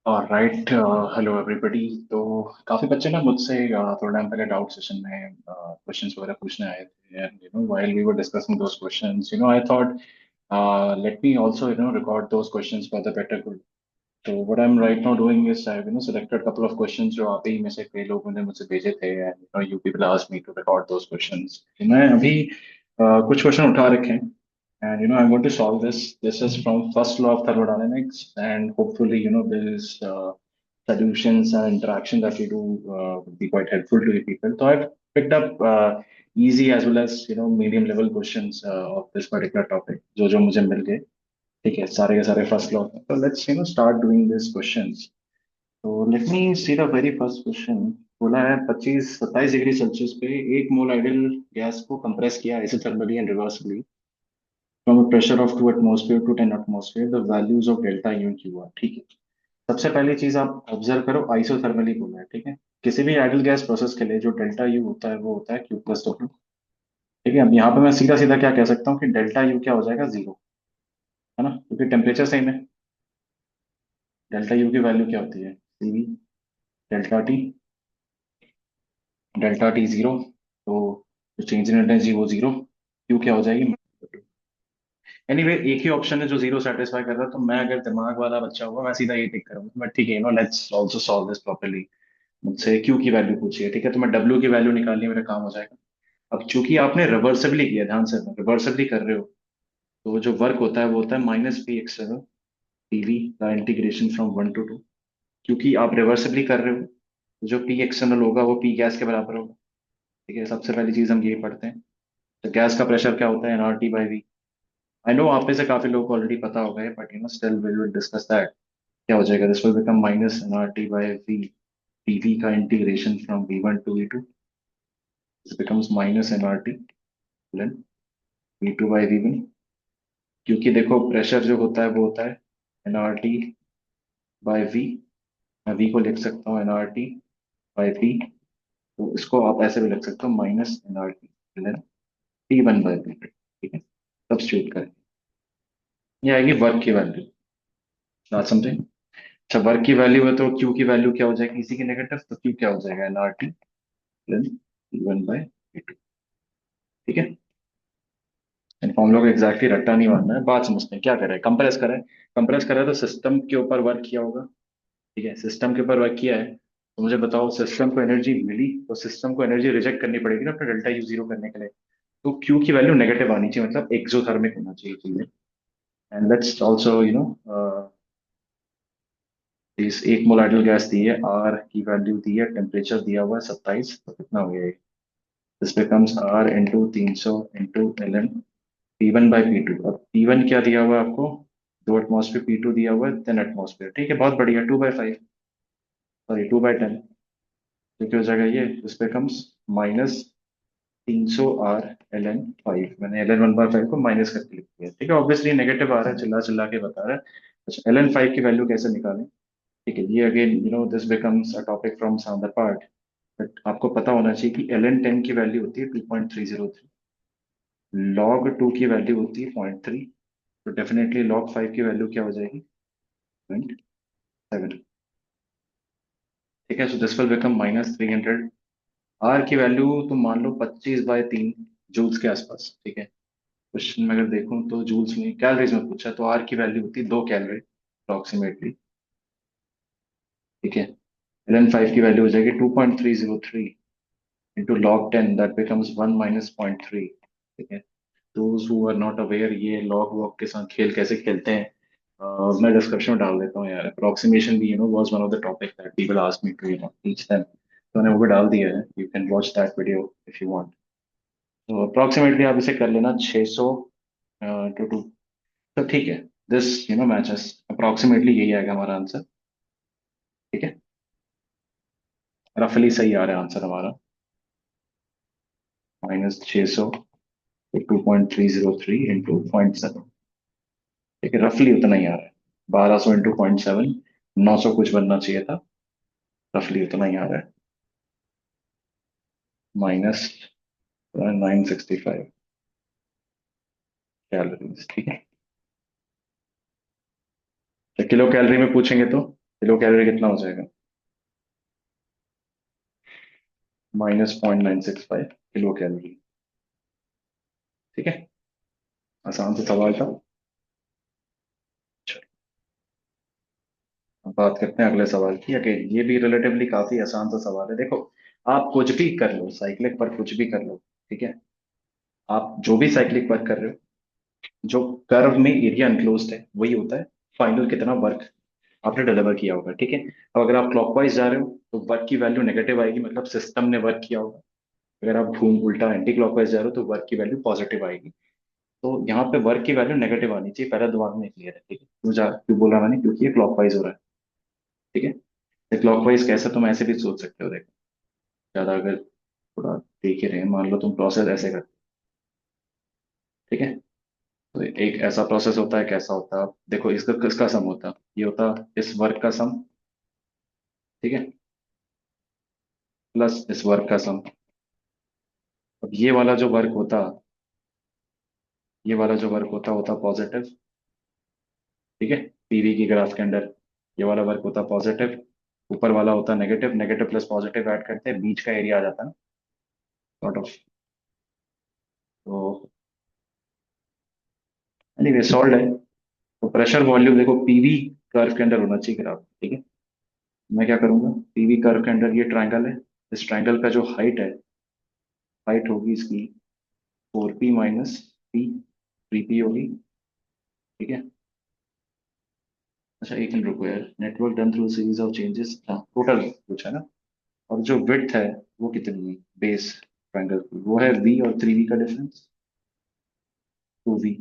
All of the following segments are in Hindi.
राइट। Hello everybody. तो काफी बच्चे ना मुझसे थोड़ा टाइम पहले डाउट सेशन में क्वेश्चंस वगैरह पूछने आए थे, and while we were discussing those questions, I thought let me also record those questions for the better good. तो what I am right now doing is I selected couple of questions जो आप ही में से कई लोगों ने मुझसे भेजे थे, and you people asked me to record those questions. मैं अभी कुछ क्वेश्चन उठा रखे हैं, and I'm going to solve this. This is from first law of thermodynamics, and hopefully these solutions and interaction that we do will be quite helpful to you people. So I've picked up easy as well as medium level questions of this particular topic जो जो मुझे मिल गए। ठीक है, सारे के सारे फर्स्ट लॉ। तो let's start doing this questions. तो let me see the very first question. बोला है 25-27 डिग्री सेल्सियस पे एक मोल आइडियल गैस को कंप्रेस किया isothermally and reversibly from a pressure of 2 atmosphere to 10 atmosphere, the values of delta U and Q are। ठीक है, सबसे पहली चीज आप ऑब्जर्व करो, आइसोथर्मली बोला है। ठीक है, किसी भी आइडियल गैस प्रोसेस के लिए जो डेल्टा यू होता है वो होता है क्यू प्लस डब्ल्यू। ठीक है, अब यहाँ पे मैं सीधा सीधा क्या कह सकता हूँ कि डेल्टा यू क्या हो जाएगा, जीरो। है ना, क्योंकि टेम्परेचर सेम है। डेल्टा यू की वैल्यू क्या होती है, CV delta T. Delta T zero, तो जो चेंज इन एनर्जी वो जीरो। क्यू क्या हो जाएगी, एनीवे एक ही ऑप्शन है जो जीरो सेटिस्फाई कर रहा है, तो मैं अगर दिमाग वाला बच्चा हुआ मैं सीधा ये टिक करूंगा। बट ठीक है, let's also solve this properly. मुझसे क्यू की वैल्यू पूछी है, ठीक है, तो मैं डब्ल्यू की वैल्यू निकालनी है, मेरा काम हो जाएगा। अब चूंकि आपने रिवर्सिबली किया, ध्यान से रिवर्सिबली कर रहे हो, तो जो वर्क होता है वो होता है माइनस पी एक्सटर्नल पीवी का इंटीग्रेशन फ्रॉम 1 to 2। क्योंकि आप रिवर्सिबली कर रहे हो, तो जो पी एक्सटर्नल होगा वो पी गैस के बराबर होगा। ठीक है, सबसे पहली चीज हम ये पढ़ते हैं। तो गैस का प्रेशर क्या होता है, NRT by V. I know आप में से काफी लोगों को ऑलरेडी पता होगा, but still we will discuss that. क्या हो जाएगा, this will become minus NRT by V, PV का integration from V1 to V2। This becomes minus NRT then V2 by V1। क्योंकि देखो प्रेशर जो होता है वो होता है एनआरटी बाय वी। मैं वी को लिख सकता हूँ एनआरटी बाय वी। तो इसको आप ऐसे भी लिख सकते हो, minus NRT then P1 by V। ठीक है, सब्स्टिट्यूट करें, ये आएगी वर्क की वैल्यू। Not something. अच्छा, वर्क की वैल्यू है तो क्यू की वैल्यू क्या हो जाएगी, इसी की नेगेटिव, तो क्यू क्या हो जाएगा, NRT then P1 by V2। ठीक है, हम लोग एग्जैक्टली रट्टा नहीं मारना है, बात समझते हैं क्या करें, कंप्रेस करें। कंप्रेस करें तो सिस्टम के ऊपर वर्क किया होगा। ठीक है, सिस्टम के ऊपर वर्क किया है, तो मुझे बताओ सिस्टम को एनर्जी मिली, तो सिस्टम को एनर्जी रिजेक्ट करनी पड़ेगी ना अपना डेल्टा यू जीरो करने के लिए। तो क्यू की वैल्यू नेगेटिव आनी चाहिए, मतलब एक्सोथर्मिक होना चाहिए चीजें। एंड लेट्स आल्सो इस एक मोल आइडियल गैस दी है, आर की वैल्यू दी है, टेम्परेचर दिया हुआ है 27, तो कितना हो गया ये? This becomes R into 300 into L N P1 by P2। अब P1 क्या दिया हुआ है आपको, 2 एटमॉस्फेयर, P2 दिया हुआ है 10 एटमॉस्फेयर। ठीक है, बहुत बढ़िया, 2/5, सॉरी 2/10। तो क्या हो जाएगा ये, this becomes minus 300 R ln 5। मैंने ln 1/5 को माइनस करके लिख दिया। ठीक है, ऑब्वियसली नेगेटिव आ रहा है, चिल्ला चिल्ला के बता रहा है। अच्छा, ln 5 की वैल्यू कैसे निकालें। ठीक है, ये again this becomes a topic from some other part. But आपको पता होना चाहिए कि ln 10 की वैल्यू होती है 2.303, log 2 की वैल्यू होती है 0.3, तो डेफिनेटली log 5 की वैल्यू क्या हो जाएगी, 0.7। ठीक है, so this will become -300। R की वैल्यू तुम मान लो 25/3 जूल्स के आसपास। ठीक है, क्वेश्चन में अगर देखूं तो जूल्स में, कैलोरीज में पूछा, तो आर की वैल्यू होती है 2 कैलोरी अप्रोक्सीमेटली। ठीक है, ln 5 की वैल्यू हो जाएगी 2.303 इंटू log 10, दैट बिकम्स 1 - 0.3। ठीक है, those who are not aware ये लॉग वॉग के साथ खेल कैसे खेलते हैं, मैं डिस्क्रिप्शन में डाल देता हूँ यार। अप्रोक्सीमेशन भी was one of the topic that people ask me to teach them, तो मैंने वो भी डाल दिया है, you can watch that video if you want. तो अप्रोक्सीमेटली आप इसे कर लेना 600 टू 2। तो ठीक है, दिस मैचेस अप्रोक्सीमेटली, यही आएगा हमारा आंसर। ठीक है, रफली सही आ रहा है आंसर हमारा, -600 2.303 इंटू 0.7। ठीक है, रफली उतना ही आ रहा है, 1200 इंटू 0.7, 900 कुछ बनना चाहिए था, रफली उतना ही आ रहा है, -965 कैलोरीज। ठीक है, तो किलो कैलोरी में पूछेंगे तो किलो कैलोरी कितना हो जाएगा? -0.965 किलो कैलोरी। ठीक है, आसान सा सवाल था। चलो, अब बात करते हैं अगले सवाल की। अगेन ये भी रिलेटिवली काफी आसान सा सवाल है। देखो, आप कुछ भी कर लो साइक्लिक पर, कुछ भी कर लो, ठीक है, आप जो भी साइक्लिक वर्क कर रहे हो, जो कर्व में एरिया एनक्लोज्ड है वही होता है फाइनल कितना वर्क आपने डिलीवर किया होगा। ठीक है, अब अगर आप क्लॉकवाइज जा रहे हो तो वर्क की वैल्यू नेगेटिव आएगी, मतलब सिस्टम ने वर्क किया होगा। अगर आप घूम उल्टा एंटी क्लॉकवाइज जा रहे हो तो वर्क की वैल्यू पॉजिटिव आएगी। तो यहाँ पे वर्क की वैल्यू नेगेटिव आनी चाहिए, पहला दिमाग में क्लियर है। ठीक है, क्यों बोला मैंने? क्योंकि ये क्लॉकवाइज हो रहा है। ठीक है, क्लॉकवाइज कैसे, तुम ऐसे भी सोच सकते हो। देखो, ज्यादा अगर थोड़ा देख ही रहे हैं, मान लो तुम प्रोसेस ऐसे कर, ठीक है, तो एक ऐसा प्रोसेस होता है, कैसा होता है देखो, इसका किसका सम होता है? ये होता इस वर्क का सम, ठीक है, प्लस इस वर्क का सम। अब ये वाला जो वर्क होता, ये वाला जो वर्क होता होता पॉजिटिव। ठीक है, पीवी की ग्राफ के अंदर ये वाला वर्क होता पॉजिटिव, ऊपर वाला होता negative. Negative plus positive add करते हैं, बीच का एरिया आ जाता है ना, सॉर्ट ऑफ। तो एनीवे सॉल्व है। तो प्रेशर वॉल्यूम देखो पीवी कर्व के अंदर होना चाहिए ग्राफ। ठीक है, मैं क्या करूंगा, पीवी कर्व के अंदर ये ट्राइंगल है, इस ट्राइंगल का जो हाइट है, हाइट होगी इसकी 4p माइनस पी, 3p होगी। ठीक है, अच्छा एक मिनट रुको यार, network done through series of changes, हाँ टोटल कुछ है ना। और जो विड्थ है वो कितनी है बेस ट्रायंगल की, वो है v, और 3v का डिफरेंस 2v।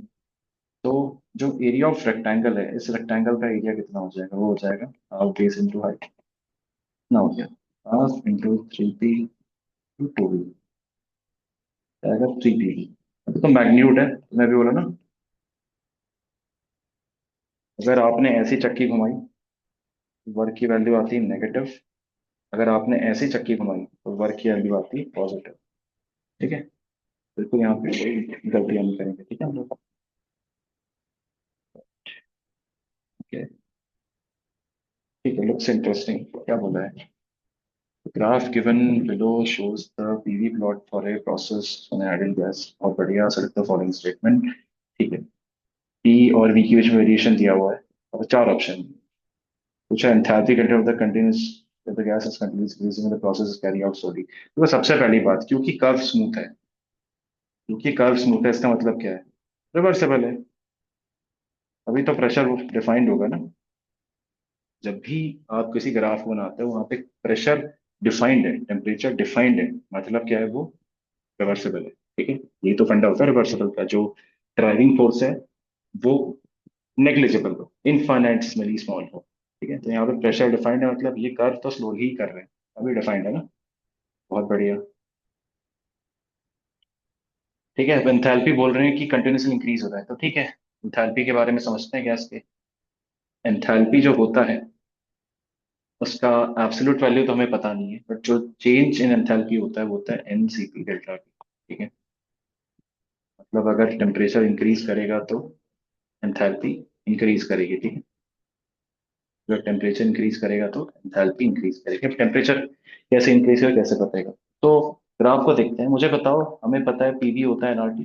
तो जो एरिया ऑफ रेक्टेंगल है, इस रेक्टेंगल का एरिया कितना हो जाएगा? वो हो जाएगा हाफ बेस इंटू हाइट, कितना हो गया, half into 3p to 2v, जाएगा 3p। अभी तो मैग्नीट्यूड है, तो मैं भी बोला ना, अगर आपने ऐसी चक्की घुमाई तो वर्क की वैल्यू आती है नेगेटिव, अगर आपने ऐसी चक्की घुमाई तो वर्क की वैल्यू आती है पॉजिटिव। ठीक है, बिल्कुल यहाँ पे कोई गलतियां नहीं करेंगे। ठीक है हम लोग, ओके, ठीक है, लुक्स इंटरेस्टिंग, क्या बोला है? Graph given below shows the PV plot for a process on ideal gas. और बढ़िया, सेलेक्ट द फॉलोइंग स्टेटमेंट। ठीक है, पी और वी की बीच में वेरिएशन दिया हुआ है और चार ऑप्शन पूछा, enthalpy content of the continuous the gas is continuously increasing the process is carrying out slowly. तो सबसे पहली बात, क्योंकि कर्व स्मूथ है, क्योंकि कर्व स्मूथ है इसका मतलब क्या है? रिवर्सेबल है। अभी तो प्रेशर डिफाइंड होगा ना, जब भी आप किसी ग्राफ बनाते हो वहां पे प्रेशर डिफाइंड है, टेम्परेचर डिफाइंड है, मतलब क्या है वो? रिवर्सिबल है। ठीक है, ये तो फंडा होता है रिवर्सिबल का, जो ड्राइविंग फोर्स है वो नेग्लिजिबल हो, इनफाइनाइटली स्मॉल हो। ठीक है, तो यहाँ पे प्रेशर डिफाइंड है, मतलब ये कर्व तो स्लो ही कर रहे हैं, अभी डिफाइंड है ना। बहुत बढ़िया। ठीक है, एंथैल्पी बोल रहे हैं कि कंटिन्यूसली इंक्रीज हो रहा है, तो ठीक है, एंथैल्पी के बारे में समझते हैं गैस के। एंथैल्पी जो होता है उसका एब्सोल्यूट वैल्यू तो हमें पता नहीं है, बट जो चेंज इन एंथैल्पी होता है वो होता है एनसीपी डेल्टा टी। ठीक है, मतलब अगर टेम्परेचर इंक्रीज करेगा तो एंथैल्पी इंक्रीज करेगी। ठीक है, जब टेम्परेचर इंक्रीज करेगा तो एंथैल्पी इंक्रीज करेगी। अब टेम्परेचर कैसे इंक्रीज करेगा, कैसे बताएगा? तो ग्राफ को देखते हैं, मुझे बताओ, हमें पता है पीवी होता है एनआरटी,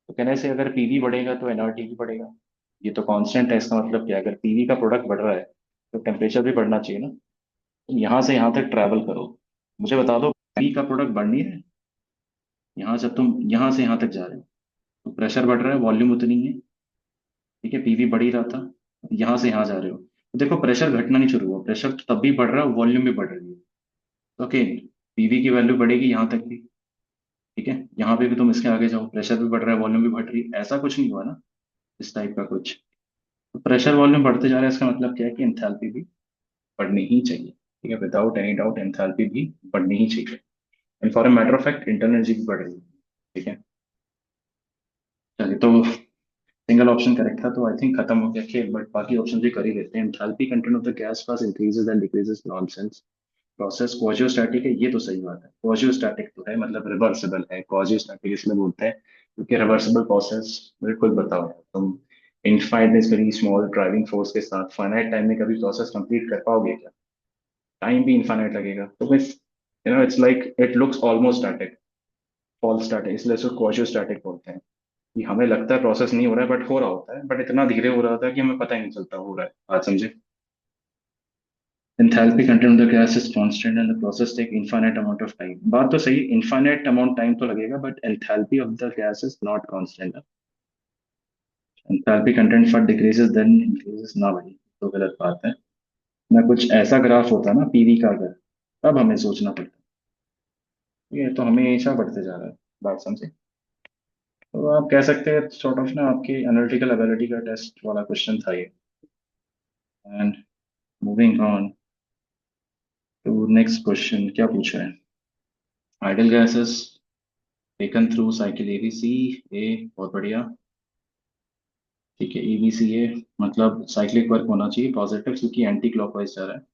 तो कहने से अगर पीवी बढ़ेगा तो एनआरटी भी बढ़ेगा। ये तो कांस्टेंट है, इसका मतलब क्या है? अगर पीवी का प्रोडक्ट बढ़ रहा है तो टेम्परेचर भी बढ़ना चाहिए ना। तुम यहाँ से यहाँ तक ट्रैवल करो, मुझे बता दो पी का प्रोडक्ट बढ़ नहीं रहा है। यहाँ जब तुम यहाँ से यहाँ तक जा रहे हो तो प्रेशर बढ़ रहा है, वॉल्यूम उतनी है। ठीक है, पीवी बढ़ ही रहा था, यहाँ से यहाँ जा रहे हो तो देखो प्रेशर घटना नहीं शुरू हुआ, प्रेशर तब भी बढ़ रहा है, वॉल्यूम भी बढ़ रही है। ओके, पीवी की वैल्यू बढ़ेगी यहाँ तक भी। ठीक है, यहाँ पे भी तुम इसके आगे जाओ, प्रेशर भी बढ़ रहा है, वॉल्यूम भी बढ़ रही है, ऐसा कुछ नहीं हुआ ना, इस टाइप का कुछ। तो प्रेशर वॉल्यूम बढ़ते जा रहा है, इसका मतलब क्या है कि एंथैल्पी भी बढ़नी ही चाहिए। ठीक है, विदाउट एनी डाउट एंथैल्पी भी बढ़नी ही चाहिए। And for a matter of fact internal energy भी बढ़ रही है। ठीक है, चलिए, तो सिंगल ऑप्शन करेक्ट था, तो आई थिंक खत्म हो गया खेल, बट बाकी ऑप्शन भी कर ही लेते हैं। Enthalpy content of the gas पास increases and decreases, nonsense. Process quasistatic है, ये तो सही बात है, क्वाजियोस्टैटिक तो है, मतलब रिवर्सिबल है। क्वाजियोस्टैटिक इसलिए बोलते हैं क्योंकि रिवर्सिबल प्रोसेस। मुझे खुद बताओ तुम, infinite very small driving force के साथ फाइनाइट टाइम में कभी प्रोसेस कंप्लीट कर पाओगे क्या? टाइम भी इनफाइनाइट लगेगा, तो बस it's like it looks almost static, false static, इसलिए इसको क्वाजियो स्टैटिक बोलते हैं। कि हमें लगता है प्रोसेस नहीं हो रहा है बट हो रहा होता है, बट इतना धीरे हो रहा होता है कि हमें पता ही नहीं चलता हो रहा है। बात समझे? Enthalpy content of the gas is constant and the process take infinite amount of time. बात तो सही, इनफाइनाइट अमाउंट टाइम तो लगेगा but enthalpy of the gas is not constant. Enthalpy content for decreases then increases ना भाई, तो गलत बात है। ना कुछ ऐसा ग्राफ होता ना पीवी का अगर, तब हमें सोचना पड़ता। ये तो हमेशा बढ़ते जा रहा है। बात समझे? तो आप कह सकते हैं सॉर्ट ऑफ ना आपकी एनालिटिकल एबिलिटी का टेस्ट वाला क्वेश्चन था ये। And moving on to next question, क्या पूछा है? Ideal gases taken through cycle ABC. ए बहुत बढ़िया। ठीक है, ईबीसीए मतलब साइक्लिक वर्क होना चाहिए पॉजिटिव, क्योंकि एंटी क्लॉकवाइज जा रहा है।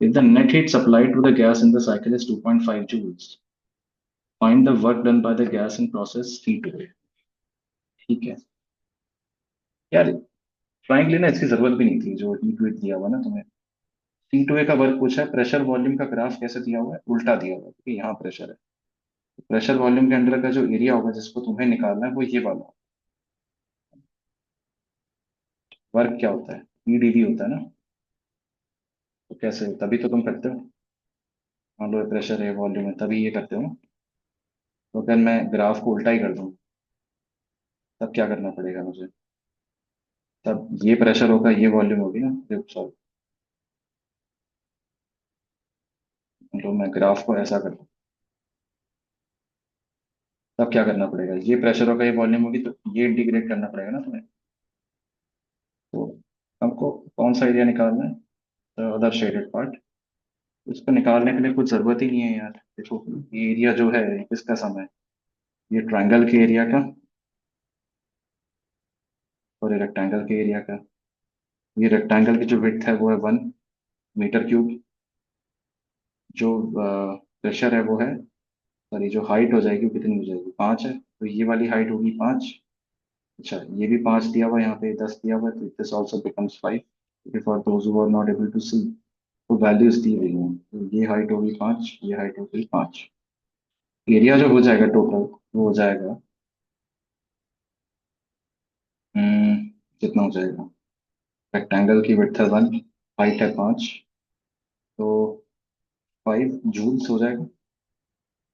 If the net heat supplied to the gas in the cycle is 2.5 joules, find the work done by the gas in process C2A। ठीक है यार, फ्रैंकली ना इसकी जरूरत भी नहीं थी जो हीट वेट दिया हुआ ना तुम्हें। C2A का वर्क पूछा है, प्रेशर वॉल्यूम का ग्राफ कैसे दिया हुआ है? उल्टा दिया हुआ है कि यहाँ प्रेशर है। प्रेशर वॉल्यूम के अंदर का जो एरिया होगा जिसको तुम्हें निकालना है वो ये वाला। वर्क क्या होता है? ईडीवी होता है ना। तो कैसे, तभी तो तुम करते हो। मान लो प्रेशर है वॉल्यूम है तभी ये करते हो ना। तो अगर मैं ग्राफ को उल्टा ही कर दूं, तब क्या करना पड़ेगा मुझे? तब ये प्रेशर होगा ये वॉल्यूम होगी ना, देखो सॉरी। तो मैं ग्राफ को ऐसा कर दूं, तब क्या करना पड़ेगा? ये प्रेशर होगा ये वॉल्यूम होगी, तो ये इंटीग्रेट करना पड़ेगा ना तुम्हें। तो हमको कौन सा एरिया निकालना है? Other shaded part. इसको निकालने के लिए कुछ जरूरत ही नहीं है यार। देखो, ये एरिया जो है ये किसका सम है? ये ट्रायंगल के एरिया का और ये रेक्टेंगल के एरिया का। ये रेक्टेंगल की जो विड्थ है वो है 1 मीटर क्यूब। जो प्रेशर है वो है, सॉरी जो हाइट हो जाएगी वो कितनी हो जाएगी? 5 है, तो ये वाली हाइट होगी 5। अच्छा, ये भी 5 दिया हुआ है, यहाँ पे 10 दिया हुआ है, तो this also becomes 5 for those who are not able to see. तो वैल्यूज दी हुई हैं, तो ये हाइट होगी 5, ये हाइट होगी 5। एरिया जो हो जाएगा टोटल वो हो जाएगा, हम्म, कितना हो जाएगा? रेक्टेंगल की विड्थ है 1, हाइट है 5, तो 5 जूल्स हो जाएगा।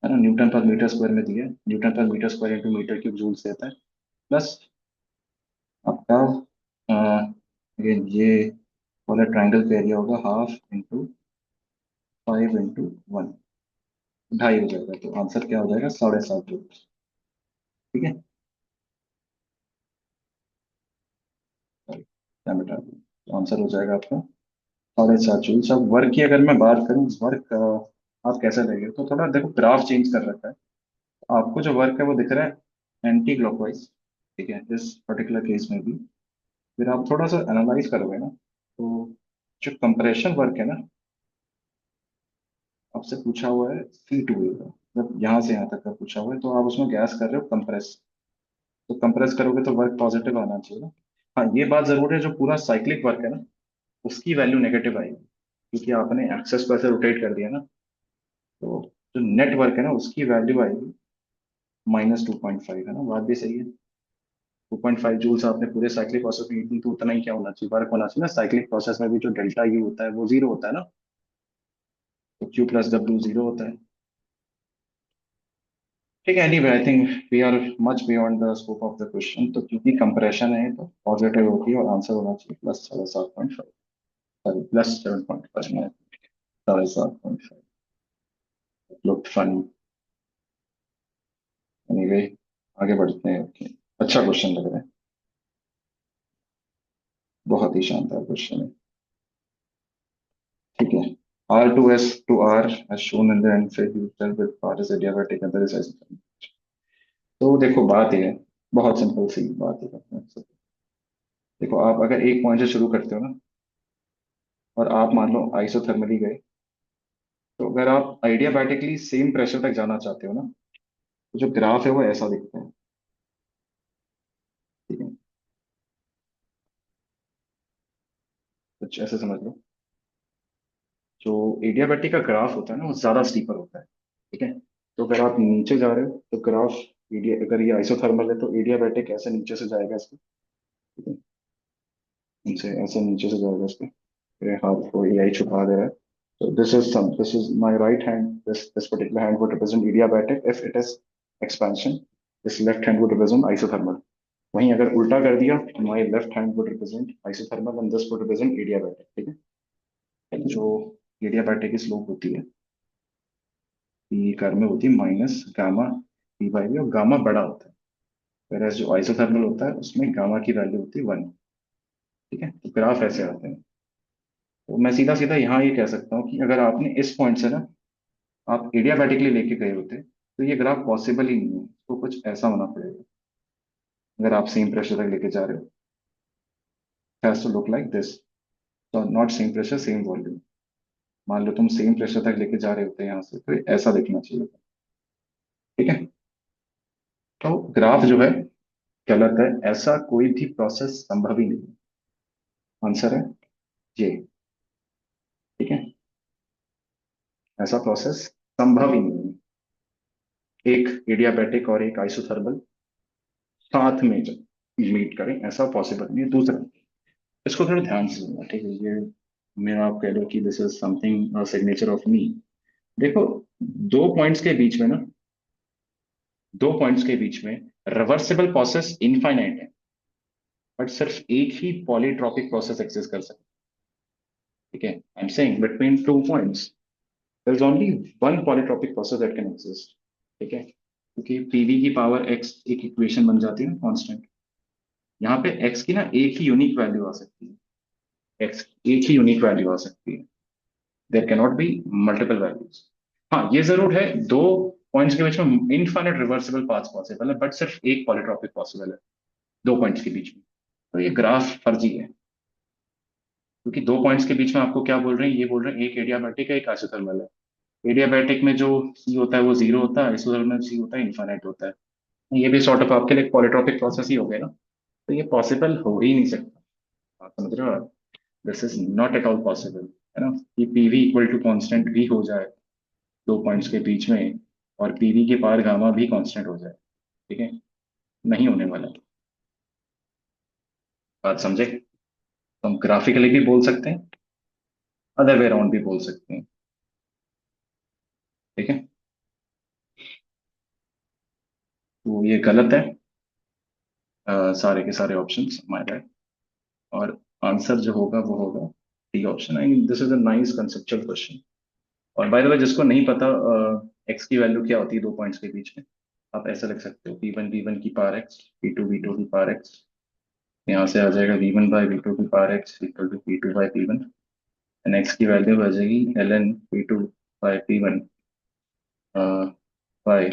है ना, न्यूटन पर मीटर स्क्वायर में दिया है, न्यूटन पर metre square into metre cube joules देता है। प्लस आपका अगेन ये वाला ट्राइंगल का एरिया होगा 1/2 इंटू 5 इंटू 1, 2.5 हो जाएगा। तो आंसर क्या हो जाएगा? 7.5 जूल। ठीक है, Sorry, क्या मिटा दूँ? तो आंसर हो जाएगा आपका 7.5 जूल। अब वर्क की अगर मैं बात करूँ, वर्क आप कैसे लेंगे? तो थोड़ा देखो, ग्राफ चेंज कर रखा है। आपको जो वर्क है वो दिख रहा है एंटी क्लॉकवाइज। ठीक है, इस पर्टिकुलर केस में भी फिर आप थोड़ा सा एनालाइज करोगे ना, तो जो कंप्रेशन वर्क है ना, आपसे पूछा हुआ है C2A का, मतलब यहाँ से यहाँ तक का पूछा हुआ है, तो आप उसमें गैस कर रहे हो कंप्रेस। तो कंप्रेस करोगे तो वर्क पॉजिटिव आना चाहिए ना। हाँ, ये बात जरूर है, जो पूरा साइक्लिक वर्क है ना उसकी वैल्यू नेगेटिव आएगी, क्योंकि आपने एक्सेस को ऐसे रोटेट कर दिया ना। तो जो नेट वर्क है ना उसकी वैल्यू आएगी -2.5। है ना, बात भी सही है। 2.5 जूल्स आपने पूरे साइक्लिक प्रोसेस में दी, तो उतना ही क्या होना चाहिए? वर्क होना चाहिए ना। साइक्लिक प्रोसेस में भी जो डेल्टा यू होता है वो जीरो होता है ना, तो Q+W जीरो होता है। ठीक है, anyway I think we are much beyond the scope of the question. तो क्योंकि कंप्रेशन है तो पॉजिटिव होगी और आंसर होना चाहिए +7.5, सॉरी +7.5, 7.5 लुक फनी। एनीवे आगे बढ़ते हैं। Okay. अच्छा क्वेश्चन लग रहा है, बहुत ही शानदार क्वेश्चन है। ठीक है, R2S to R as shown in the end figure with part is area by taken the resize। तो देखो बात ये है, बहुत सिंपल सी बात है। देखो, आप अगर एक पॉइंट से शुरू करते हो ना, और आप मान लो आइसोथर्मली गए, तो अगर आप आइडियाबैटिकली सेम प्रेशर तक जाना चाहते हो ना, तो जो ग्राफ है वो ऐसा दिखता है। ठीक है, कुछ ऐसे समझ लो। जो एडियाबैटिक का ग्राफ होता है ना वो ज्यादा स्टीपर होता है। ठीक है। तो अगर आप नीचे जा रहे हो तो ग्राफ, एडिया अगर ये आइसोथर्मल है तो एडियाबैटिक ऐसे नीचे से जाएगा इसके। ठीक है। इनसे ऐसे नीचे से जाएगा इसके। मेरे हाथ को ये छुपा दे रहा है। So this is my right hand. This particular hand would represent adiabatic if it is expansion. This left hand would represent isothermal. वहीं अगर उल्टा कर दिया तो my left hand would represent isothermal and this would represent adiabatic. ठीक है। जो एडियाबैटिक की स्लोप होती है पी कर्व में होती है माइनस गामा पी बाई और गामा बड़ा होता है। whereas जो आइसोथर्मल होता है उसमें गामा की वैल्यू होती है 1। ठीक है। तो ग्राफ ऐसे आते हैं। तो मैं सीधा सीधा यहाँ ये कह सकता हूँ कि अगर आपने इस पॉइंट से ना आप एडियाबैटिकली लेके गए होते तो ये ग्राफ पॉसिबल ही नहीं है, तो कुछ ऐसा होना पड़ेगा। अगर आप सेम प्रेशर तक लेके जा रहे हो has to look like this. तो not same pressure same volume. मान लो तुम सेम प्रेशर तक लेके जा रहे होते यहाँ से तो ये ऐसा दिखना चाहिए था। ठीक है। तो ग्राफ जो है गलत है, ऐसा कोई भी प्रोसेस संभव ही नहीं है। आंसर है ये। ठीक है। ऐसा प्रोसेस संभव ही नहीं है एक एडियाबैटिक और एक आइसोथर्मल साथ में जब मीट करें, ऐसा पॉसिबल नहीं है। दूसरा, इसको थोड़ा ध्यान से सुनना। ठीक है। ये मेरा आप कह लो कि this is something signature of me. देखो, दो पॉइंट्स के बीच में ना, दो पॉइंट्स के बीच में रिवर्सिबल प्रोसेस इनफाइनाइट है, बट सिर्फ एक ही पॉलीट्रॉपिक प्रोसेस एक्सिस्ट कर सकता है। ठीक है। I am saying between two points there is only one polytropic process that can exist. ठीक है। क्योंकि पीवी की पावर एक्स एक इक्वेशन बन जाती है ना कांस्टेंट। यहाँ पे एक्स की ना एक ही यूनिक वैल्यू आ सकती है। एक्स एक ही यूनिक वैल्यू आ सकती है। There can not be multiple values. हाँ, ये जरूर है, दो पॉइंट्स के बीच में इनफाइनाइट रिवर्सिबल पाथ्स पॉसिबल है, बट सिर्फ एक पॉलीट्रॉपिक पॉसिबल है दो पॉइंट्स के बीच में। तो ये ग्राफ फर्जी है, क्योंकि दो पॉइंट्स के बीच में आपको क्या बोल रहे हैं, ये बोल रहे हैं एक एडियाबैटिक है एक आइसोथर्मल है। एडियाबैटिक में जो सी होता है वो जीरो होता है, आइसोथर्मल में सी होता है इनफाइनाइट होता है। ये भी सॉर्ट ऑफ आपके लिए पॉलीट्रॉपिक प्रोसेस ही हो गया ना। तो ये पॉसिबल हो ही नहीं सकता। आप समझ रहे हो आप? This is not at all possible, है ना, कि पीवी इक्वल टू कांस्टेंट भी हो जाए दो पॉइंट्स के बीच में, और पीवी के पार गामा भी कांस्टेंट हो जाए। ठीक है। नहीं होने वाला। बात समझे? तो हम ग्राफिकली भी बोल सकते हैं, अदर वे अराउंड भी बोल सकते हैं। ठीक है। तो ये गलत है, सारे के सारे ऑप्शंस हमारे। और आंसर जो होगा वो होगा D option. I mean this is a nice conceptual question. और बाय द वे, जिसको नहीं पता एक्स की वैल्यू क्या होती है दो पॉइंट्स के बीच में, आप ऐसा लिख सकते हो v1 की पावर एक्स, v2 की पावर एक्स। यहाँ से आ जाएगा v1/v2 की power X equal to v2/p1। And X की वैल्यू आ जाएगी ln v2/p1 by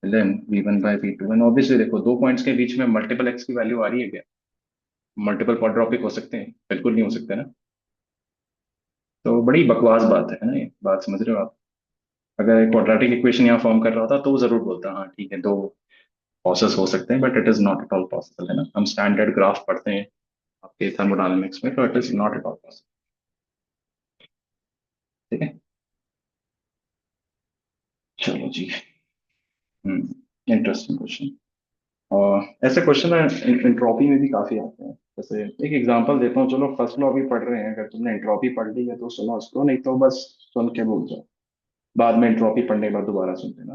ln v1/v2। And obviously देखो, दो पॉइंट्स के बीच में मल्टीपल एक्स की वैल्यू आ रही है क्या? मल्टीपल क्वाड्रोपिक हो सकते हैं? बिल्कुल नहीं हो सकते ना। तो बड़ी बकवास बात है ना ये बात, समझ रहे हो आप? अगर क्वाड्रेटिक इक्वेशन यहाँ फॉर्म कर रहा होता तो वो जरूर बोलता हाँ ठीक है, दो प्रोसेस हो सकते हैं, but it is not at all possible, है ना। हम स्टैंडर्ड ग्राफ पढ़ते हैं आपके थर्मोडायनेमिक्स में, तो it is not at all possible. ठीक है। चलो जी। Interesting question. और ऐसे क्वेश्चन एंट्रोपी में भी काफी आते हैं। जैसे एक एग्जांपल देता हूँ, चलो फर्स्ट लॉ भी पढ़ रहे हैं, अगर तुमने एंट्रोपी पढ़ ली है तो सुनो उसको, नहीं तो बस सुन के भूल जाओ। बाद में एंट्रोपी पढ़ने के बाद दोबारा सुन लेना।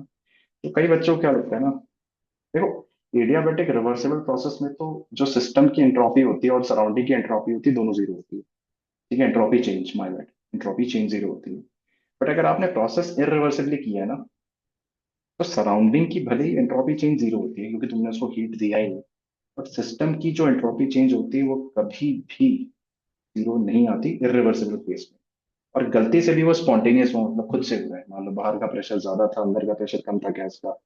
तो कई बच्चों को क्या लगता है ना, देखो, एडियाबैटिक रिवर्सिबल प्रोसेस में तो जो सिस्टम की एंट्रोपी होती है और सराउंडिंग की एंट्रोपी होती है दोनों जीरो होती है। ठीक है। Entropy change, my bad, entropy change zero होती है। बट अगर आपने प्रोसेस इरिवर्सिबली किया है ना, तो सराउंडिंग की भले ही एंट्रोपी चेंज जीरो होती है क्योंकि तुमने उसको हीट दिया ही नहीं, बट सिस्टम की जो एंट्रोपी चेंज होती है वो कभी भी जीरो नहीं आती इरिवर्सिबल केस में। और गलती से भी वो स्पॉन्टेनियस हो, मतलब खुद से हुआ है, मान लो बाहर का प्रेशर ज्यादा था अंदर का प्रेशर कम था गैस का,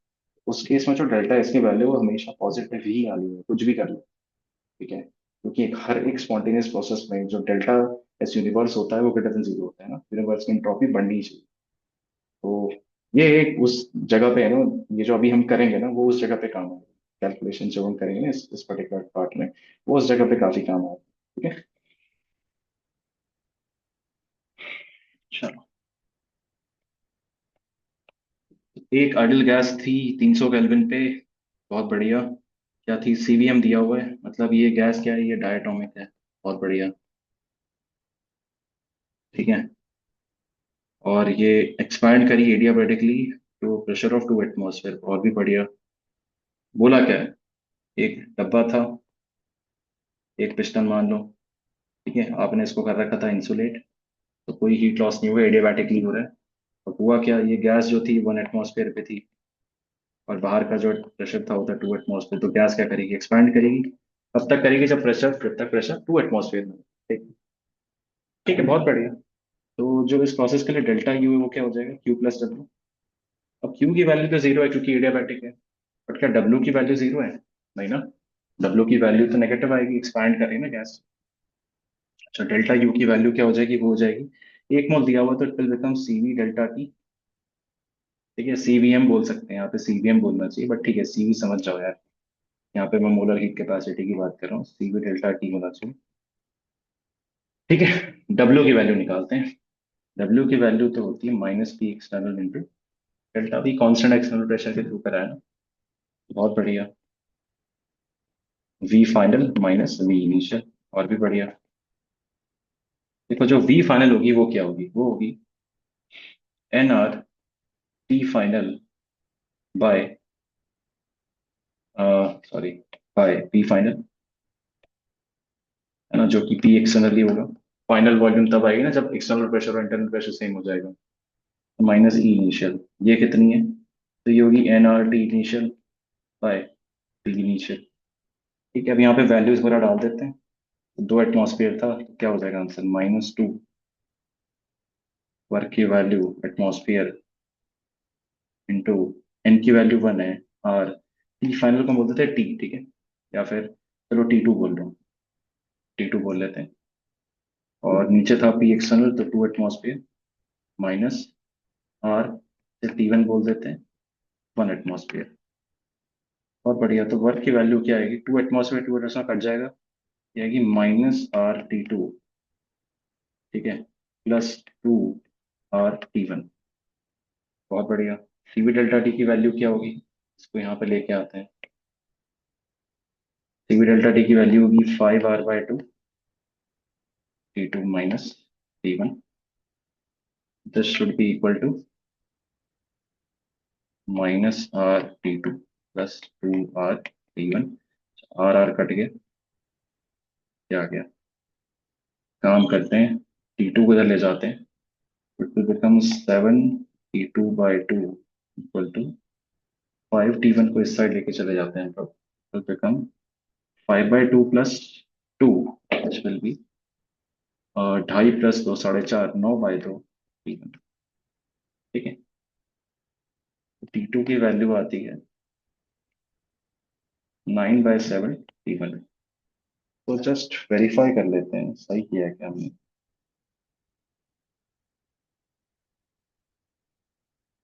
उस केस में जो डेल्टा एस की वैल्यू वो हमेशा पॉजिटिव ही आनी है, कुछ भी कर लो। ठीक है। क्योंकि हर एक स्पॉन्टेनियस प्रोसेस में जो डेल्टा एस यूनिवर्स होता है वो ग्रेटर देन जीरो होता है ना, यूनिवर्स की एंट्रोपी बढ़नी ही चाहिए। तो ये एक उस जगह पे है ना, ये जो अभी हम करेंगे ना वो उस जगह पे काम आएगा। कैलकुलेशन जो हम करेंगे ना इस पर्टिकुलर पार्ट में, वो उस जगह पे काफी काम आएगा। ठीक है। एक आइडल गैस थी 300 केल्विन पे, बहुत बढ़िया। क्या थी? सीवीएम दिया हुआ है, मतलब ये गैस क्या है? ये डायटोमिक है। बहुत बढ़िया। ठीक है। और ये एक्सपैंड करी adiabatically to pressure of 2 atmosphere, और भी बढ़िया। बोला क्या है? एक डब्बा था, एक पिस्टन मान लो। ठीक है, आपने इसको कर रखा था इंसुलेट, तो कोई हीट लॉस नहीं हुआ, एडियाबैटिकली हो रहा है। और हुआ क्या, ये गैस जो थी 1 एटमॉस्फेयर पे थी, और बाहर का जो प्रेशर था वो था 2 एटमॉस्फेयर। तो गैस क्या करेगी? एक्सपैंड करेगी। कब तक करेगी? जब तक प्रेशर 2 एटमॉस्फेयर में हो। ठीक। ठीक है, बहुत बढ़िया। तो जो इस प्रोसेस के लिए डेल्टा यू है वो क्या हो जाएगा? Q plus W. अब क्यू की वैल्यू तो जीरो है क्योंकि एडियाबैटिक है, बट क्या डब्ल्यू की वैल्यू जीरो है? नहीं ना। डब्ल्यू की वैल्यू तो नेगेटिव आएगी, एक्सपैंड करें ना गैस। अच्छा, डेल्टा यू की वैल्यू क्या हो जाएगी? वो हो जाएगी 1 मोल दिया हुआ तो it will become CV delta T. ठीक है, सीवीएम बोल सकते हैं, यहाँ पे सीवीएम बोलना चाहिए, बट ठीक है, सीवी समझ जाओ यार। यहाँ पे मैं मोलर हीट कैपेसिटी की बात कर रहा हूँ, सीवी डेल्टा टी होना चाहिए। ठीक है, डब्ल्यू की वैल्यू निकालते हैं। डब्ल्यू की वैल्यू तो होती है minus P external into delta V, constant external pressure के थ्रू कराया ना। बहुत बढ़िया। V final minus V initial, और भी बढ़िया। देखो, जो वी फाइनल होगी वो क्या होगी? वो होगी N R T final by, sorry, by P final, है ना, जो कि पी एक्सटर्नली होगा। फाइनल वॉल्यूम तब आएगी ना जब एक्सटर्नल प्रेशर और इंटरनल प्रेशर सेम हो जाएगा। माइनस ई इनिशियल, ये कितनी है? तो ये होगी N R T initial by P initial. ठीक है, अब यहाँ पे वैल्यूज वगैरह डाल देते हैं। 2 एटमॉस्फेयर था तो क्या हो जाएगा आंसर? -2 वर्क की वैल्यू एटमॉस्फेयर इंटू एन की वैल्यू 1 है, और टी फाइनल को बोल देते हैं टी। ठीक है, या फिर चलो T2 बोल रहा हूँ, T2 बोल लेते हैं। और नीचे था पी एक्सटर्नल तो 2 एटमॉस्फेयर माइनस आर, T1 बोल देते हैं 1 एटमॉस्फेयर। बहुत बढ़िया। तो वर्क की वैल्यू क्या आएगी? 2 एटमॉस्फेयर 2 एटमॉस्फेयर कट जाएगा, ये आएगी -RT2। ठीक है, +2 RT1। बहुत बढ़िया। सीवी डेल्टा टी की वैल्यू क्या होगी? इसको यहाँ पे लेके आते हैं। सीवी डेल्टा टी की वैल्यू होगी 5R/2 T2 minus T1। This should be equal to -RT2 +2RT1। R R cut गया, क्या आ गया? काम करते हैं, T2 को इधर ले जाते हैं। It will become 7T2/2 equal to 5T1 को इस साइड लेके चले जाते हैं, तो it will become 5/2 +2, which will be 2.5 + 2 4.5, 9/2 T1। ठीक है, T2 की वैल्यू आती है 9/7 T1। तो जस्ट वेरीफाई कर लेते हैं सही किया है क्या हमने।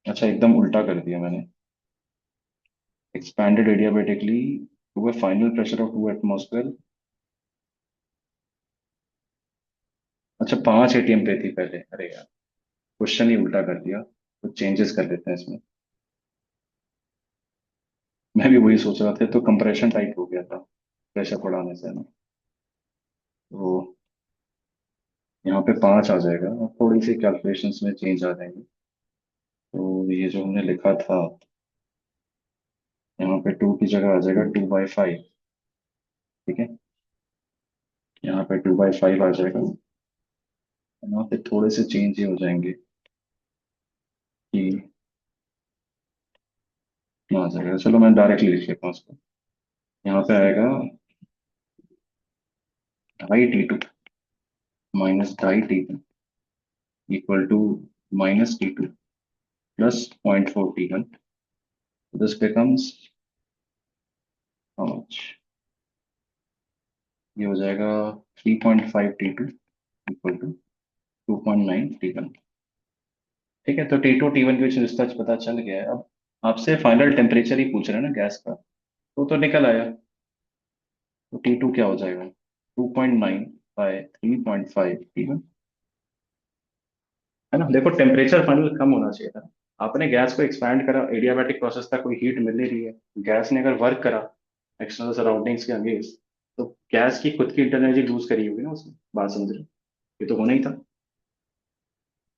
अच्छा, एकदम उल्टा कर दिया मैंने। expanded adiabatically to a final pressure of 2 atmosphere। अच्छा, 5 ATM पे थी पहले, अरे यार, क्वेश्चन ही उल्टा कर दिया। कुछ चेंजेस कर लेते हैं इसमें। मैं भी वही सोच रहा था, तो कंप्रेशन टाइप हो गया था प्रेशर बढ़ाने से ना। तो यहाँ पे 5 आ जाएगा, और थोड़ी सी कैलकुलेशंस में चेंज आ जाएंगे। तो ये जो हमने लिखा था, यहाँ पे 2 की जगह आ जाएगा 2/5। ठीक है, यहाँ पे 2/5 आ जाएगा। यहाँ पे थोड़े से चेंज ही हो जाएंगे कि आ जाएगा। चलो मैं डायरेक्टली लिख लेता हूँ उसको। यहाँ पे आएगा 2.5T2 minus 2.5T1 equal to -T2 +0.4T1। This becomes how much? ये हो जाएगा 3.5T2 इक्वल टू 2.9T1। ठीक है, तो T2 T1 के बीच रिश्ता पता चल गया है। अब आपसे फाइनल टेम्परेचर ही पूछ रहे हैं ना गैस का, तो निकल आया। तो T2 क्या हो जाएगा? 2.9/3.5T1, है ना। देखो, टेम्परेचर फाइनल कम होना चाहिए था, आपने गैस को एक्सपैंड करा, एडियाबैटिक प्रोसेस था, कोई हीट मिल नहीं रही है, गैस ने अगर वर्क करा एक्सटर्नल सराउंडिंग्स के अगेंस्ट, तो गैस की खुद की इंटरनल एनर्जी लूज करी होगी ना उसने, बात समझ रहे हो? ये तो होना ही था।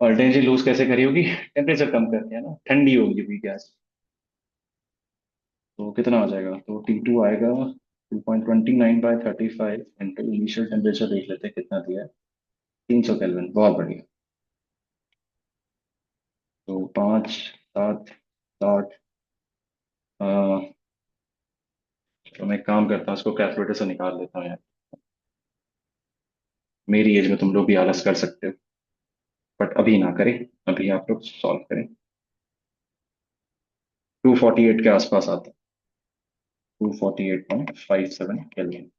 और एनर्जी लूज कैसे करी होगी? टेम्परेचर कम करके, है ना, ठंडी होगी भी गैस। तो कितना आ जाएगा, तो T2 आएगा 2.29/35 इंटू इनिशियल टेम्परेचर, देख लेते हैं कितना दिया है। 300 केल्विन, बहुत बढ़िया। तो 5, 7, 8। तो मैं एक काम करता हूँ, इसको कैलकुलेटर से निकाल लेता हूँ यार। मेरी एज में तुम लोग भी आलस कर सकते हो, बट अभी ना करें। अभी आप लोग सॉल्व करें। 248 के आसपास आता है। 248.57 केल्विन।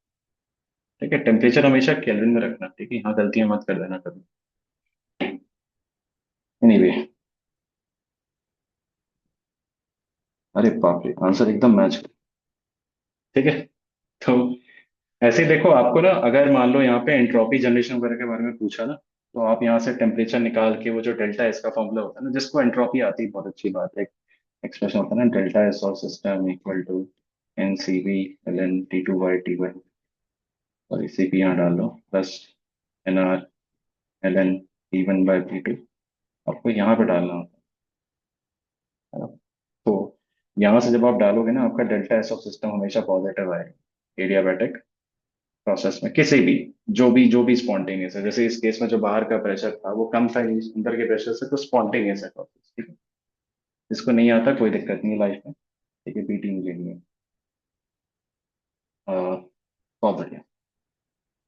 ठीक है, टेम्परेचर हमेशा केल्विन में रखना, ठीक है, यहाँ गलतियां मत कर देना कभी। एनीवे, अरे बाप रे, आंसर एकदम मैच। ठीक है। तो ऐसे ही देखो, आपको ना अगर मान लो यहाँ पे एंट्रोपी जनरेशन वगैरह के बारे में पूछा ना, तो आप यहाँ से टेम्परेचर निकाल के वो जो डेल्टा एस का फॉर्मूला होता है ना, जिसको एंट्रोपी आती है, बहुत अच्छी बात है। एक्सप्रेशन होता है ना, delta S of system equal to NCV ln T2/T1, और इसी भी यहाँ डाल लो, प्लस NR ln P1/P2। आपको यहाँ पे डालना होता है ना। तो यहाँ से जब आप डालोगे ना, आपका डेल्टा एस ऑफ सिस्टम हमेशा पॉजिटिव आएगा एडियाबैटिक प्रोसेस में, किसी भी, जो भी स्पॉन्टेनियस है। जैसे इस केस में जो बाहर का प्रेशर था वो कम था, अंदर के प्रेशर से, तो स्पॉन्टेनियस है प्रोसेस, ठीक है। इसको नहीं आता कोई दिक्कत नहीं है लाइफ में, ठीक है, बीटी मिलेगी। बहुत बढ़िया।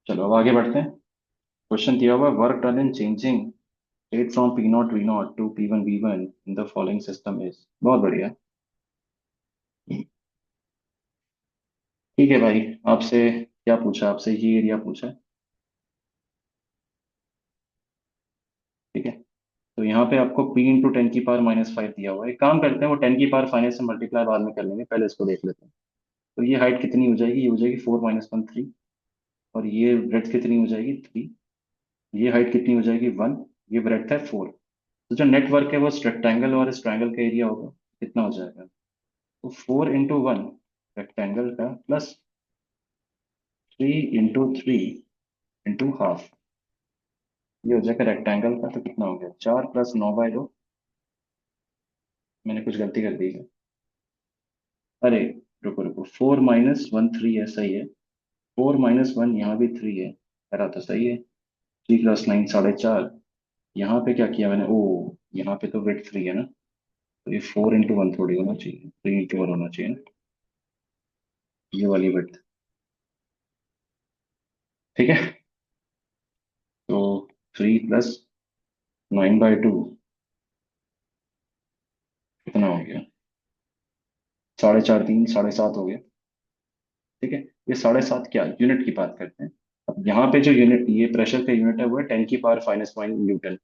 चलो अब आगे बढ़ते हैं। क्वेश्चन दिया हुआ, work done in changing state from P0 V0 to P1 V1 in the following system is. बहुत बढ़िया। ठीक है भाई, आपसे क्या पूछा, आपसे ये एरिया पूछा है। ठीक है। तो यहाँ पे आपको P × 10⁻⁵ दिया हुआ है। एक काम करते हैं, वो 10⁻⁵ से मल्टीप्लाई बाद में कर लेंगे, पहले इसको देख लेते हैं। तो ये हाइट कितनी हो जाएगी, ये हो जाएगी 4 - 1 3। और ये ब्रेड्थ कितनी हो जाएगी 3। ये हाइट कितनी हो जाएगी 1। ये ब्रेड्थ है 4। तो जो नेटवर्क है वो इस रेक्टेंगल और इस ट्रायंगल का एरिया होगा, कितना हो जाएगा? तो 4 × 1 रेक्टेंगल का, प्लस 3 × 3 × ½ ये हो जाएगा रेक्टेंगल का। तो कितना हो गया, 4 + 9/2। मैंने कुछ गलती कर दी है। अरे, रुको रुको, 4 - 1 3 है, सही है। 4 - 1 यहाँ भी 3 है, करा तो सही है। 3 + 9 4.5। यहाँ पे क्या किया मैंने, ओ, यहाँ पे तो वेट 3 है ना, तो ये 4 × 1 थोड़ी होना चाहिए, 3 × 1 होना चाहिए ना, ये वाली वेट। ठीक है। तो 3 + 9/2 कितना हो गया, 4.5 3 7.5 हो गया। ठीक है। ये 7.5 क्या यूनिट की बात करते हैं। अब यहाँ पे जो यूनिट, ये प्रेशर का यूनिट है, वो है 10⁻⁻⁹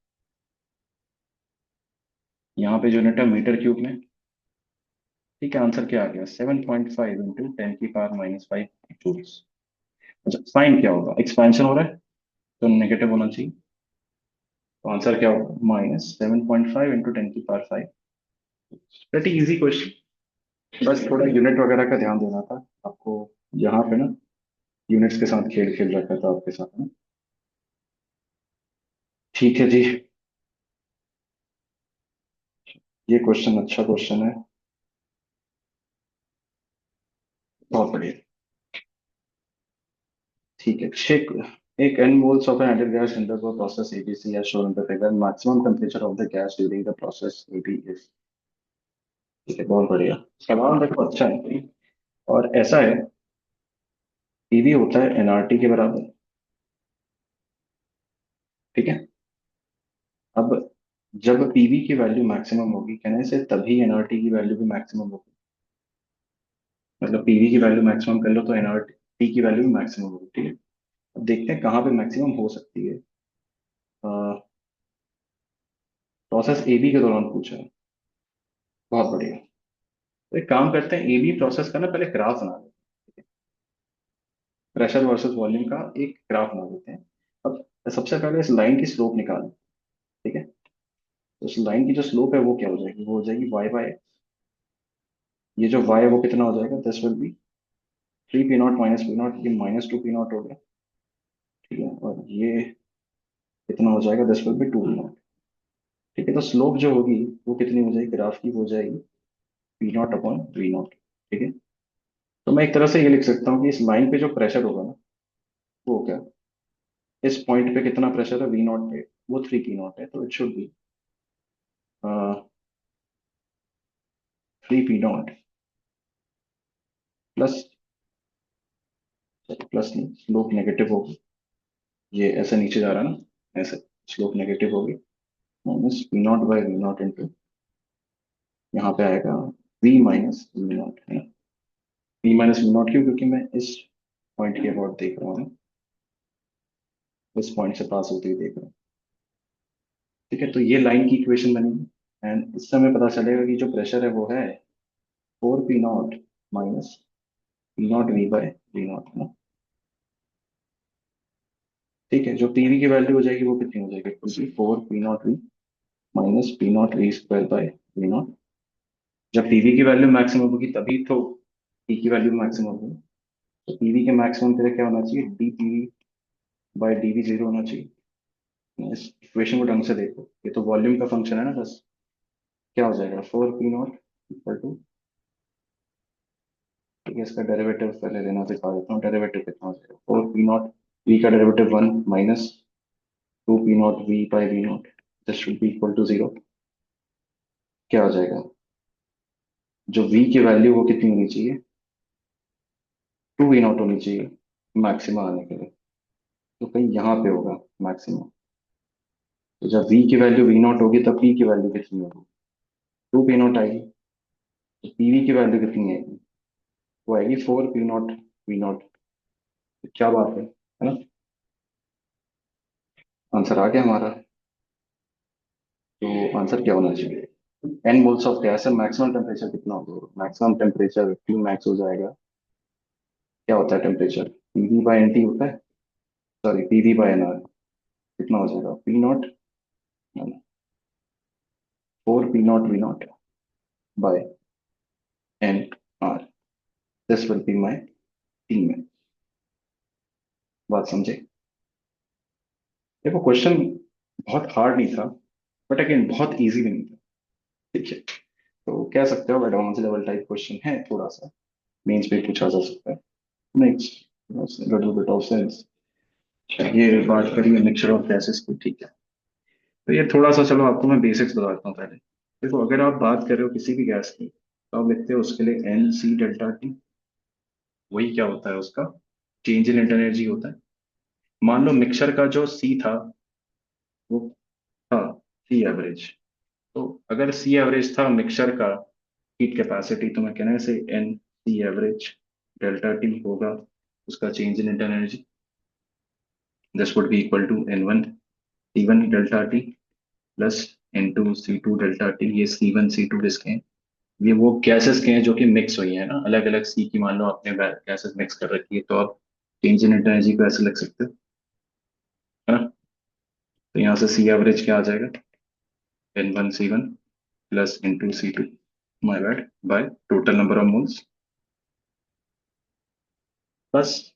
यहाँ पे जो यूनिट है मीटर क्यूब में। ठीक है, आंसर क्या आ गया, 7.5 इंटू 10⁻⁻5 जूल्स। अच्छा, साइन क्या होगा, एक्सपेंशन हो रहा है, तो नेगेटिव होना चाहिए। तो आंसर क्या होगा, -7.5 इंटू 10⁵ प्रेटी इजी क्वेश्चन। बस थोड़ा यूनिट वगैरह का ध्यान देना था आपको, यहाँ पे ना यूनिट्स के साथ खेल खेल रखा था आपके साथ ना। ठीक है जी। ये क्वेश्चन अच्छा क्वेश्चन है। बहुत बढ़िया। ठीक है, एक n moles of an ideal gas undergo process ABC as shown in the figure. Maximum temperature of the gas during the process AB is। ठीक है, बहुत बढ़िया। सवाल देखो अच्छा है, और ऐसा है, पीवी होता है एनआरटी के बराबर। ठीक है। अब जब पीवी की वैल्यू मैक्सिमम होगी, कहने से तभी एनआरटी की वैल्यू भी मैक्सिमम होगी। मतलब पीवी की वैल्यू मैक्सिमम कर लो तो एनआरटी की वैल्यू भी मैक्सिमम होगी। ठीक है। अब देखते हैं कहाँ पे मैक्सिमम हो सकती है। प्रोसेस एबी के दौरान पूछा है। बहुत बढ़िया। तो एक काम करते हैं, एबी प्रोसेस का ना पहले ग्राफ बना लेते हैं। प्रेशर वर्सेस वॉल्यूम का एक ग्राफ बना देते हैं। अब सबसे पहले इस लाइन की स्लोप निकालें। ठीक है। तो इस लाइन की जो स्लोप है वो क्या हो जाएगी, वो हो जाएगी वाई बाय, ये जो वाई है वो कितना हो जाएगा, this will B 3 p0 minus p0, ये -2 p0 हो गया। ठीक है, और ये कितना हो जाएगा, दिस विल बी 2 p0। ठीक है, तो स्लोप जो होगी वो कितनी हो जाएगी ग्राफ की, हो जाएगी p0/v0। ठीक है, तो मैं एक तरह से ये लिख सकता हूँ कि इस लाइन पे जो प्रेशर होगा ना, वो क्या, इस पॉइंट पे कितना प्रेशर है v0 पे, वो 3 p0 है, तो it should be 3 p0 plus, plus नहीं, स्लोप नेगेटिव होगी, ये ऐसे नीचे जा रहा है ना, ऐसे स्लोप नेगेटिव होगी, -p0/v0 इंटू, यहाँ पे आएगा v-v0, है ना। v-v0 क्यों, क्योंकि मैं इस पॉइंट के अबाउट देख रहा हूँ, इस पॉइंट से पास होते हुए देख रहा हूँ। ठीक है, तो ये लाइन की इक्वेशन बनेगी, एंड इससे हमें पता चलेगा कि जो प्रेशर है वो है 4 p0 माइनस p0v/v0, है ना। ठीक है, जो पीवी की वैल्यू हो जाएगी वो कितनी हो जाएगी, 4 p0v माइनस p0v²/v0। जब पीवी की वैल्यू मैक्सिमम होगी तभी तो पी की वैल्यू मैक्सिमम होगी, तो पीवी के मैक्सिमम के लिए क्या होना चाहिए, dpv/dv 0 होना चाहिए। इस इक्वेशन को ढंग से देखो, ये तो वॉल्यूम का फंक्शन है ना बस। क्या हो जाएगा, 4 p0 इक्वल टू, ठीक है, इसका डेरिवेटिव पहले लेना सिखा देता हूँ, डेरिवेटिव कितना हो जाएगा, 4 p0, v का derivative 1 minus 2 p0 v/v0, this should be equal to 0। क्या हो जाएगा, जो v की वैल्यू वो कितनी होनी चाहिए, 2 v0 होनी चाहिए मैक्सिमम आने के लिए, तो कहीं यहाँ पे होगा मैक्सिमम। तो जब v की वैल्यू v0 होगी तब p की वैल्यू कितनी होगी, 2 p0 आएगी। तो pv की वैल्यू कितनी आएगी, वो आएगी 4 p0 v0। क्या बात है ना, आंसर आ गया हमारा। तो आंसर क्या होना चाहिए, एन मोल्स ऑफ गैस है, मैक्सिमम टेम्परेचर कितना होगा, मैक्सिमम टेम्परेचर टी मैक्स हो जाएगा, क्या होता है टेम्परेचर, pv/nt होता है, सॉरी pv/nr, कितना हो जाएगा p0, 4 p0v0 by nr, this will be my T में। बात समझे, देखो क्वेश्चन बहुत हार्ड नहीं था, बट अगेन बहुत इजी भी नहीं था। ठीक है, तो कह सकते हो एडवांस लेवल टाइप क्वेश्चन है थोड़ा सा, मेंस पे पूछा जा सकता है। Next, little bit of sense, ये बात करिए मिक्सचर ऑफ गैसेस की। ठीक है, तो ये थोड़ा सा, चलो आपको मैं बेसिक्स बताता हूँ पहले। देखो, अगर आप बात कर रहे हो किसी भी गैस की, तो आप लिखते हो उसके लिए एन सी डेल्टा टी, वही क्या होता है उसका चेंज इन इंटर एनर्जी होता है। मान लो मिक्सचर का जो सी था वो था सी एवरेज, तो अगर सी एवरेज था मिक्सचर का हीट कैपेसिटी, तो मैं कहना से N C average delta T होगा उसका change in inter energy, this would be equal to N1 C1 delta T plus N2 C2 delta T. ये C1 C2 किसके हैं, ये वो गैसेस के हैं जो कि मिक्स हुई है ना, अलग अलग सी की मान लो आपने गैसेस मिक्स कर रखी है, तो आप चेंज इन एनर्जी को ऐसे लिख सकते हो, है ना। तो यहाँ से सी एवरेज क्या आ जाएगा, N1 C1 plus N2 C2, my bad, by total number of moles, बस।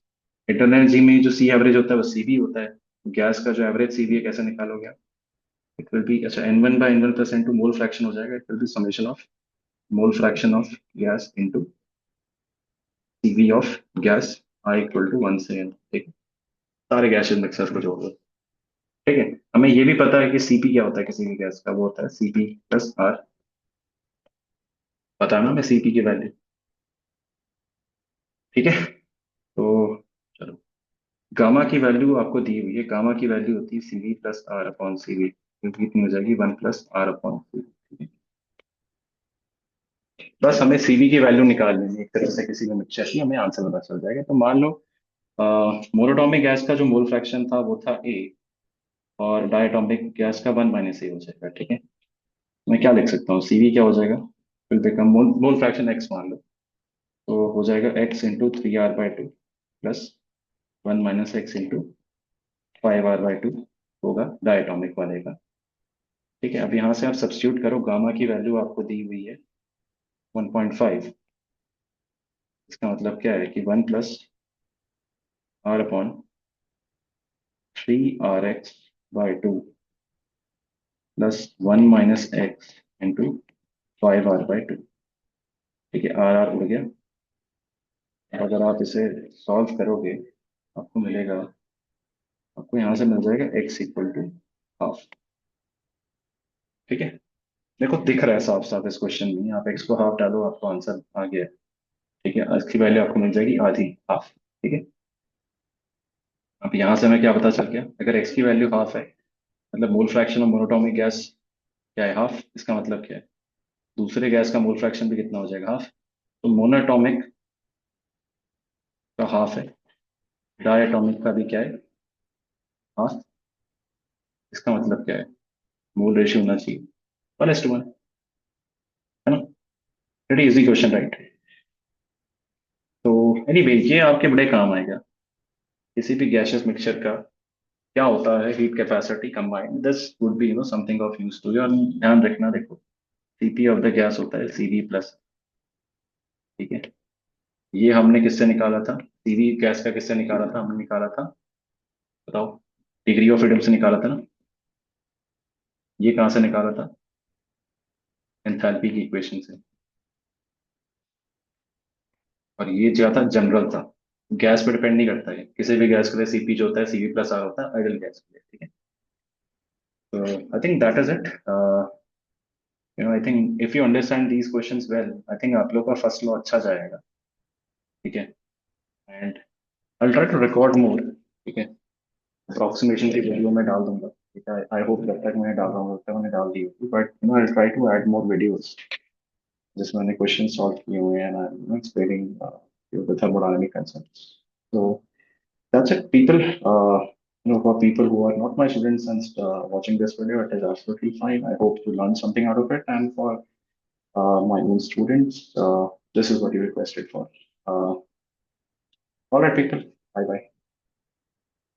इंटरनल एनर्जी में जो सी एवरेज होता है वो सीबी होता है, गैस का जो एवरेज सीबी है कैसे निकालोगे आप, इट विल बी, अच्छा, N1/N1 प्लस N2 मोल फ्रैक्शन हो जाएगा, it will be summation of mole fraction of gas into CV of gas, I equal to 1 से n। ठीक है, सारे गैसेस मिक्सर को जोड़ दो। ठीक है, हमें ये भी पता है कि सीपी क्या होता है किसी भी गैस का, वो होता है सीपी प्लस आर, पता ना हमें सीपी की वैल्यू। ठीक है, तो चलो, गामा की वैल्यू आपको दी हुई है, गामा की वैल्यू होती है CV plus R upon CV, क्योंकि कितनी हो जाएगी 1 प्लस आर अपॉन सीवी। बस हमें सीवी की वैल्यू निकाल लेनी है एक तरह से, किसी भी मिक्सचर की हमें आंसर पता चल जाएगा। तो मान लो मोनोटॉमिक गैस का जो मोल फ्रैक्शन था वो था ए, और डायटोमिक गैस का 1 - ए हो जाएगा। ठीक है, मैं क्या लिख सकता हूँ, सीवी क्या हो जाएगा, will become mole mole fraction x मान लो, तो हो जाएगा x × 3r/2 plus 1 - x × 5r/2 होगा डायटोमिक वाले का। ठीक है, अब यहाँ से आप सब्स्टिट्यूट करो, गामा की वैल्यू आपको दी हुई है 1.5। इसका मतलब क्या है कि 1 + r/3 प्लस 1 - x × 5r/2। ठीक है, आर आर उड़ गया। और अगर आप इसे सॉल्व करोगे आपको मिलेगा, आपको यहाँ से मिल जाएगा x = 1/2। ठीक है, देखो दिख रहा है साफ साफ इस क्वेश्चन में, आप x को हाफ डालो आपको आंसर आ गया। ठीक है, इसकी वैल्यू आपको मिल जाएगी आधी, हाफ। ठीक है, अब यहाँ से हमें क्या पता चल गया, अगर x की वैल्यू हाफ है मतलब मोल फ्रैक्शन ऑफ मोनोटोमिक गैस क्या है, हाफ। इसका मतलब क्या है, दूसरे गैस का मोल फ्रैक्शन भी कितना हो जाएगा, हाफ। तो मोनोटोमिक का हाफ है, डायटोमिक का भी क्या है, हाफ। इसका मतलब क्या है, मोल रेशियो होना चाहिए 1:1, है ना। Very easy question, right. तो एनीवे ये आपके बड़े काम आएगा, किसी भी गैसियस मिक्सचर का क्या होता है heat capacity combined, this would be something of use to you. और ध्यान रखना, देखो सीपी ऑफ द गैस होता है CV+। ठीक है, ये हमने किससे निकाला था, सीवी गैस का किससे निकाला था, हमने निकाला था, बताओ, डिग्री ऑफ फ्रीडम से निकाला था ना। ये कहाँ से निकाला था, एंथैल्पी की इक्वेशन से। और ये जो था जनरल था, गैस पे डिपेंड नहीं करता है, किसी भी गैस के लिए सीपी जो होता है CV+R होता है आइडल गैस के लिए। ठीक है, तो I think that is it. I think if you understand these questions well, I think आप लोग का फर्स्ट लॉ अच्छा जाएगा। ठीक है, and I try to record more. ठीक है, अप्रोक्सीमेशन की वीडियो में डाल दूंगा। ठीक है, आई होप जब तक मैं डाल रहा हूँ तब तक मैंने डाल दी होगी, but I try to add more videos जिसमें मैंने क्वेश्चन सॉल्व किए हुए हैं and explaining the thermodynamic concepts. So that's it, people. For people who are not my students and watching this video, it is absolutely fine. I hope you learn something out of it. And for my own students, this is what you requested for. All right, people. Bye bye.